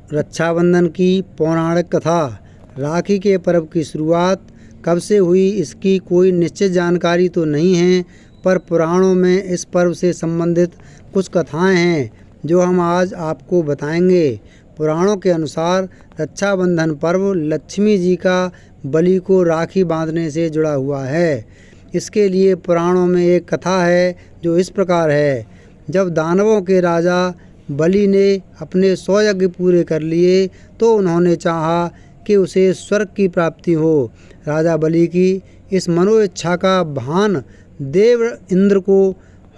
रक्षाबंधन की पौराणिक कथा। राखी के पर्व की शुरुआत कब से हुई इसकी कोई निश्चित जानकारी तो नहीं है, पर पुराणों में इस पर्व से संबंधित कुछ कथाएं हैं जो हम आज आपको बताएंगे। पुराणों के अनुसार रक्षाबंधन पर्व लक्ष्मी जी का बलि को राखी बांधने से जुड़ा हुआ है। इसके लिए पुराणों में एक कथा है जो इस प्रकार है। जब दानवों के राजा बलि ने अपने 100 यज्ञ पूरे कर लिए तो उन्होंने चाहा कि उसे स्वर्ग की प्राप्ति हो। राजा बलि की इस मनोइच्छा का भान देव इंद्र को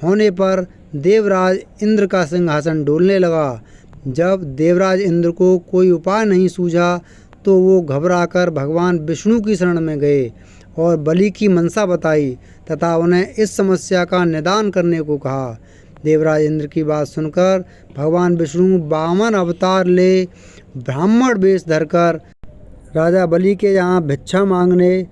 होने पर देवराज इंद्र का सिंहासन डोलने लगा। जब देवराज इंद्र को कोई उपाय नहीं सूझा तो वो घबराकर भगवान विष्णु की शरण में गए और बलि की मनसा बताई तथा उन्हें इस समस्या का निदान करने को कहा। देवराज इंद्र की बात सुनकर भगवान विष्णु 52 अवतार ले ब्राह्मण वेश धरकर राजा बलि के यहाँ भिक्षा मांगने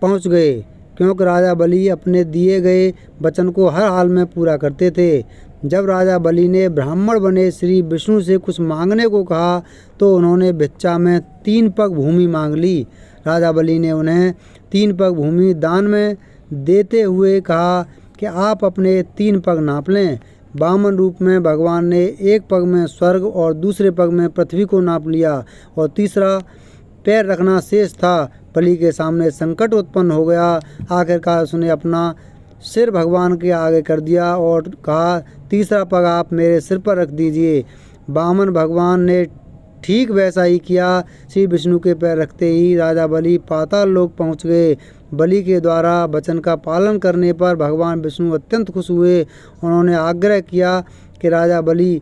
पहुँच गए, क्योंकि राजा बलि अपने दिए गए वचन को हर हाल में पूरा करते थे। जब राजा बलि ने ब्राह्मण बने श्री विष्णु से कुछ मांगने को कहा तो उन्होंने भिक्षा में 3 पग भूमि मांग ली। राजा बलि ने उन्हें 3 पग भूमि दान में देते हुए कहा कि आप अपने 3 पग नाप लें। वामन रूप में भगवान ने एक पग में स्वर्ग और दूसरे पग में पृथ्वी को नाप लिया और तीसरा पैर रखना शेष था। बलि के सामने संकट उत्पन्न हो गया। आखिरकार उसने अपना सिर भगवान के आगे कर दिया और कहा, तीसरा पग आप मेरे सिर पर रख दीजिए। वामन भगवान ने ठीक वैसा ही किया। श्री विष्णु के पैर रखते ही राजा बलि पाताल लोक पहुँच गए। बलि के द्वारा वचन का पालन करने पर भगवान विष्णु अत्यंत खुश हुए। उन्होंने आग्रह किया कि राजा बलि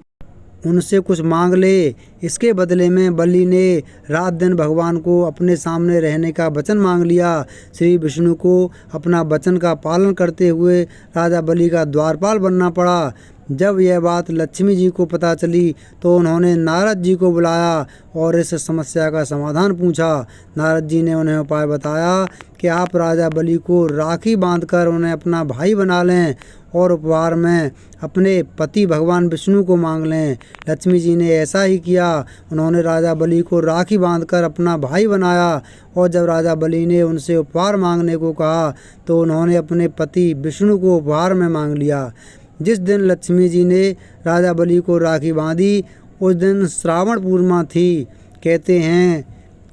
उनसे कुछ मांग ले। इसके बदले में बलि ने रात दिन भगवान को अपने सामने रहने का वचन मांग लिया। श्री विष्णु को अपना वचन का पालन करते हुए राजा बलि का द्वारपाल बनना पड़ा। जब यह बात लक्ष्मी जी को पता चली तो उन्होंने नारद जी को बुलाया और इस समस्या का समाधान पूछा। नारद जी ने उन्हें उपाय बताया कि आप राजा बलि को राखी बांधकर उन्हें अपना भाई बना लें और उपहार में अपने पति भगवान विष्णु को मांग लें। लक्ष्मी जी ने ऐसा ही किया। उन्होंने राजा बलि को राखी बांधकर अपना भाई बनाया और जब राजा बलि ने उनसे उपहार मांगने को कहा तो उन्होंने अपने पति विष्णु को उपहार में मांग लिया। जिस दिन लक्ष्मी जी ने राजा बलि को राखी बांधी उस दिन श्रावण पूर्णिमा थी। कहते हैं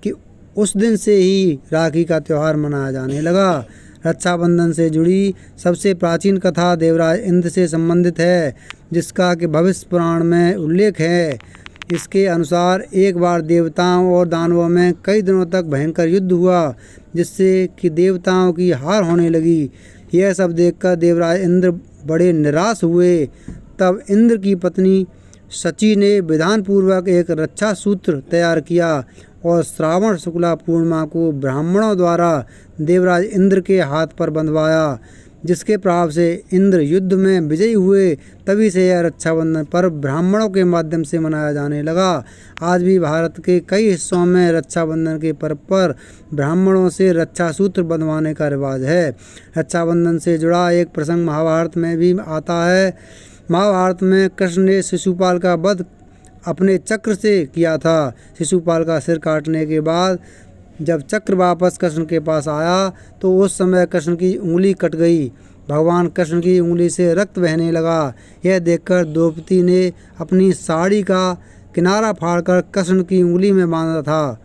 कि उस दिन से ही राखी का त्यौहार मनाया जाने लगा। रक्षाबंधन से जुड़ी सबसे प्राचीन कथा देवराज इंद्र से संबंधित है, जिसका कि भविष्य पुराण में उल्लेख है। इसके अनुसार एक बार देवताओं और दानवों में कई दिनों तक भयंकर युद्ध हुआ, जिससे कि देवताओं की हार होने लगी। यह सब देखकर देवराज इंद्र बड़े निराश हुए। तब इंद्र की पत्नी शची ने विधानपूर्वक एक रक्षा सूत्र तैयार किया और श्रावण शुक्ला पूर्णिमा को ब्राह्मणों द्वारा देवराज इंद्र के हाथ पर बंधवाया, जिसके प्रभाव से इंद्र युद्ध में विजयी हुए। तभी से यह रक्षाबंधन पर्व ब्राह्मणों के माध्यम से मनाया जाने लगा। आज भी भारत के कई हिस्सों में रक्षाबंधन के पर्व पर ब्राह्मणों से रक्षा सूत्र बंधवाने का रिवाज है। रक्षाबंधन से जुड़ा एक प्रसंग महाभारत में भी आता है। महाभारत में कृष्ण ने शिशुपाल का वध अपने चक्र से किया था। शिशुपाल का सिर काटने के बाद जब चक्र वापस कृष्ण के पास आया तो उस समय कृष्ण की उंगली कट गई। भगवान कृष्ण की उंगली से रक्त बहने लगा। यह देखकर द्रौपदी ने अपनी साड़ी का किनारा फाड़कर कृष्ण की उंगली में बांधा था,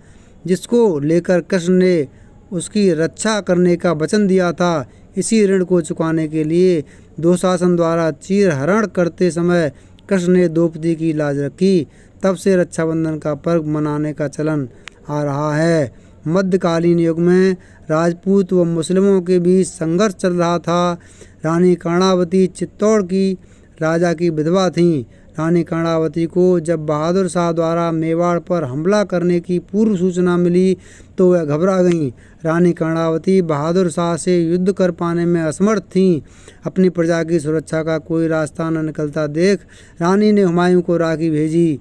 जिसको लेकर कृष्ण ने उसकी रक्षा करने का वचन दिया था। इसी ऋण को चुकाने के लिए दुशासन द्वारा चीरहरण करते समय कृष्ण ने द्रौपदी की लाज रखी। तब से रक्षाबंधन का पर्व मनाने का चलन आ रहा है। मध्यकालीन युग में राजपूत व मुस्लिमों के बीच संघर्ष चल रहा था। रानी कर्णावती चित्तौड़ की राजा की विधवा थीं। रानी कर्णावती को जब बहादुर शाह द्वारा मेवाड़ पर हमला करने की पूर्व सूचना मिली तो वह घबरा गईं। रानी कर्णावती बहादुर शाह से युद्ध कर पाने में असमर्थ थीं। अपनी प्रजा की सुरक्षा का कोई रास्ता न निकलता देख रानी ने हुमायूं को राखी भेजी।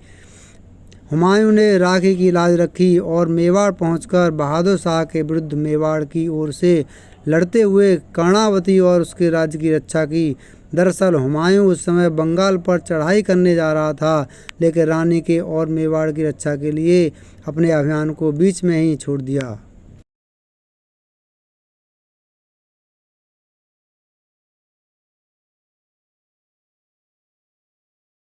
हुमायूं ने राखी की लाज रखी और मेवाड़ पहुंचकर बहादुर शाह के विरुद्ध मेवाड़ की ओर से लड़ते हुए कर्णावती और उसके राज्य की रक्षा की। दरअसल हुमायूं उस समय बंगाल पर चढ़ाई करने जा रहा था, लेकिन रानी के और मेवाड़ की रक्षा के लिए अपने अभियान को बीच में ही छोड़ दिया।